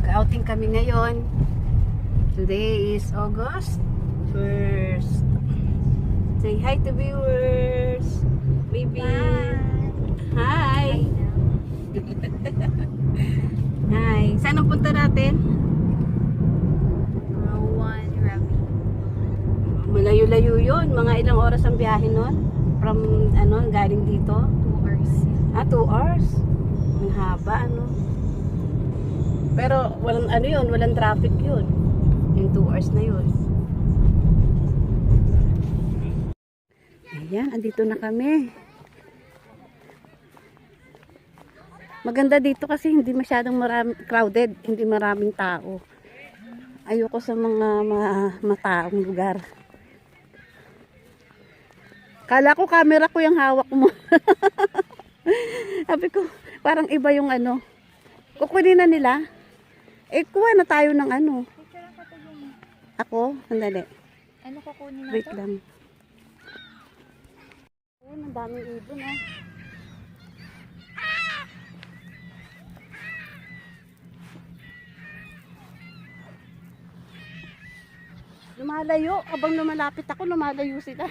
Mag-outing kami ngayon. Today is August 1st. Say hi to viewers. Baby. Hi. Hi. Saan ang punta natin? Rowan Rami. Malayo-layo yun. Mga ilang oras ang biyahe nun? From, galing dito? 2 hours. 2 hours. Ang haba, Pero, walang traffic yun. Yung 2 hours na yun. Ayan, andito na kami. Maganda dito kasi hindi masyadong crowded, hindi maraming tao. Ayoko sa mga mataong lugar. Kala ko camera ko yung hawak mo. Sabi ko, parang iba yung Kukunin na nila. Kuha na tayo ng Picture lang ko yung... Ako? Sandali. Ano kukunin na Wait to? lang. Ayun, ang daming ibon Lumalayo. Abang lumalapit ako, lumalayo sila.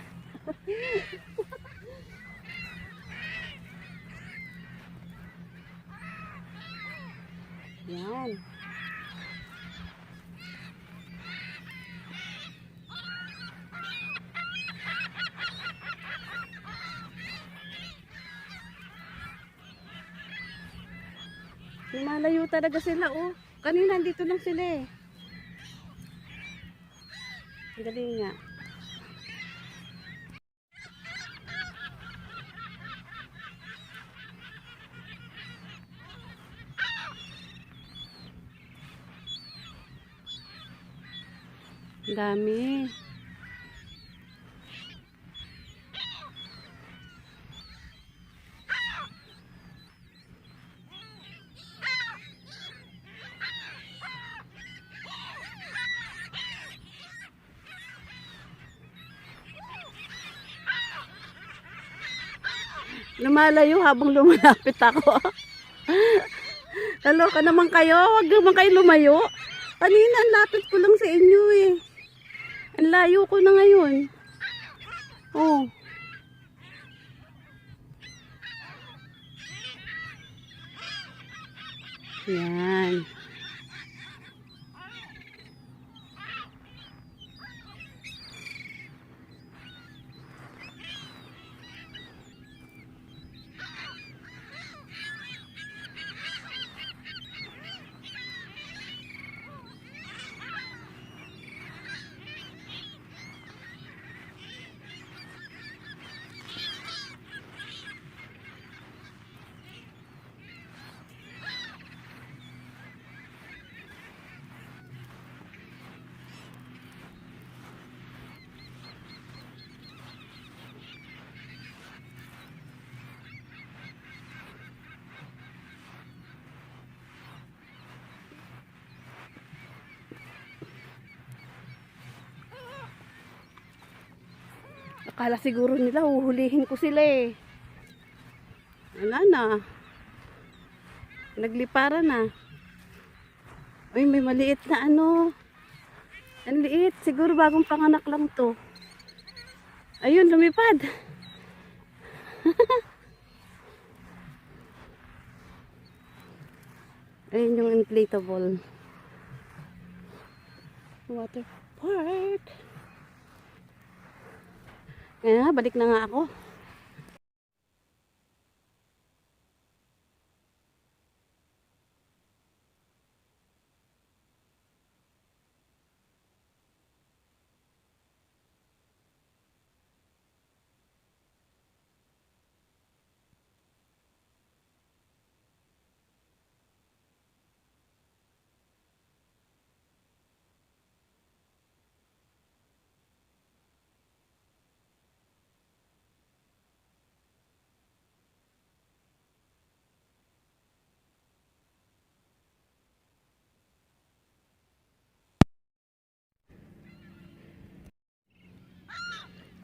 Yan. Lumalayo talaga sila, Kanina dito lang sila Galing nga. Dami. Lumalayo habang lumalapit ako. Kaloka naman kayo. Huwag naman kayo lumayo. Kanina, ang lapit ko lang sa inyo Ang layo ko na ngayon. Yan. Akala siguro nila huhulihin ko sila Wala na. Nagliparan na. Uy, may maliit na Ang liit. Siguro bagong panganak lang to. Ayun, lumipad. Ayun yung inflatable water park. Kaya balik na nga ako.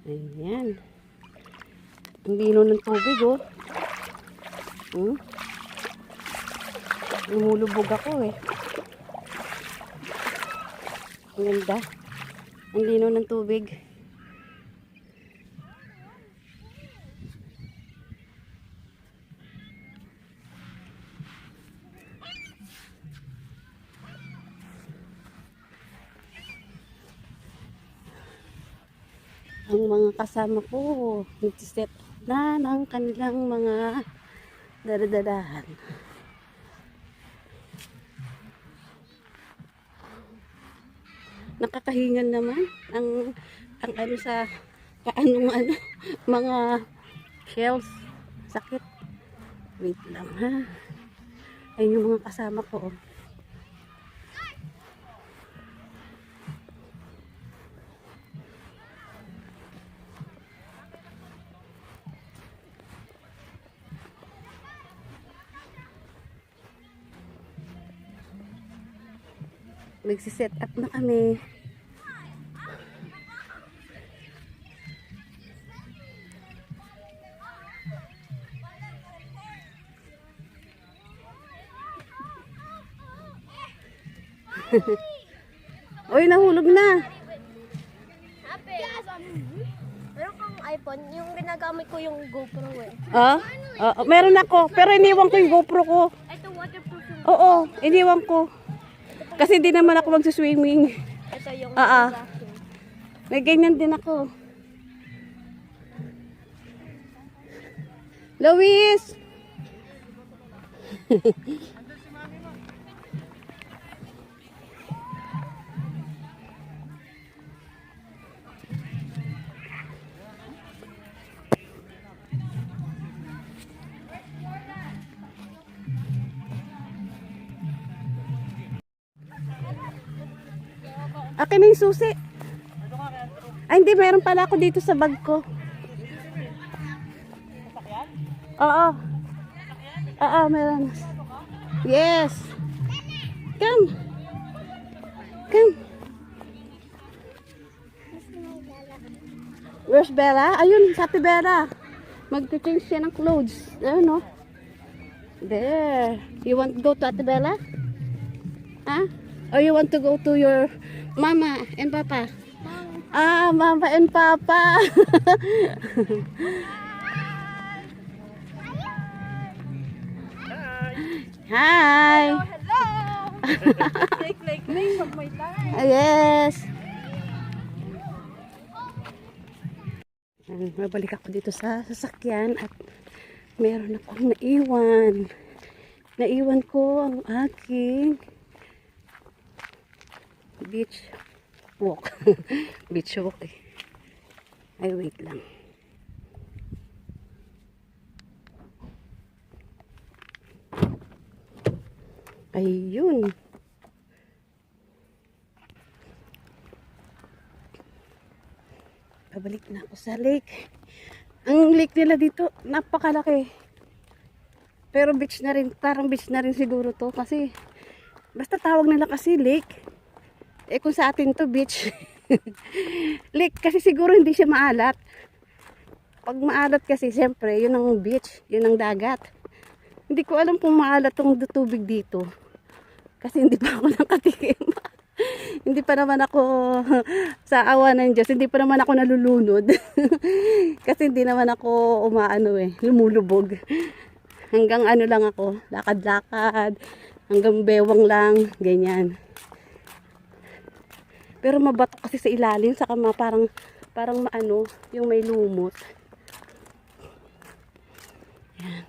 Ayan. Ang lino ng tubig, Lumulubog ako Ang ganda. Ang lino ng tubig. Ang mga kasama ko nagsiset na ng kanilang mga daradadahan. Nakakahingan naman ang ano sa paanong ano mga shells. Sakit. Wait lang ha. Ayun yung mga kasama ko. Nagsiset up na kami. Uy, nahulog na. Meron kang iPhone, yung ginagamit ko yung GoPro eh. Ah? Meron ako, pero iniwan ko yung GoPro ko. Ito waterproof yung Oo, iniwan ko. Kasi hindi naman ako magsiswimming. ito yung Ah. vacuum. May ganyan din ako. Luis! Akin na yung susi. Ay, hindi. Meron pala ako dito sa bag ko. Oo. Oo, meron. Yes. Come. Come. Where's Bella? Ayun, sa Ate Bella. Mag-change siya ng clothes. Ayun, no? There. You want to go to Ate Bella? Huh? Or you want to go to your Mama and Papa? Ah, Mama and Papa. Hi. Hello! Like from my life. Yes. Mabalik ako dito sa sasakyan at meron akong naiwan. Naiwan ko ang aking beach walk. Beach walk eh. Ay, wait lang. Ayun. Pabalik na ako sa lake. Ang lake nila dito, napakalaki. Pero beach na rin, parang beach na rin siguro to. Kasi, basta tawag nila kasi lake. Eh kung sa atin to beach. Lake kasi siguro hindi siya maalat. Pag maalat kasi, siyempre, yun ang beach, yun ang dagat. Hindi ko alam kung maalat tong tubig dito. Kasi hindi pa ako nakatikim. Hindi pa naman ako sa awa ng Diyos, hindi pa naman ako nalulunod. Kasi hindi naman ako umaano lumulubog. Hanggang ano lang ako, lakad-lakad, hanggang bewang lang, ganyan. Pero mabato kasi sa ilalim, saka parang maano, yung may lumot. Yan.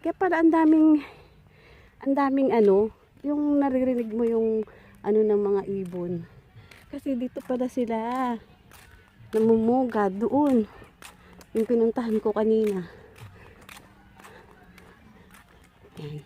Kaya pala ang daming ano, yung naririnig mo yung ano ng mga ibon. Kasi dito pala sila namumuga doon. Yung pinuntahan ko kanina. Yan.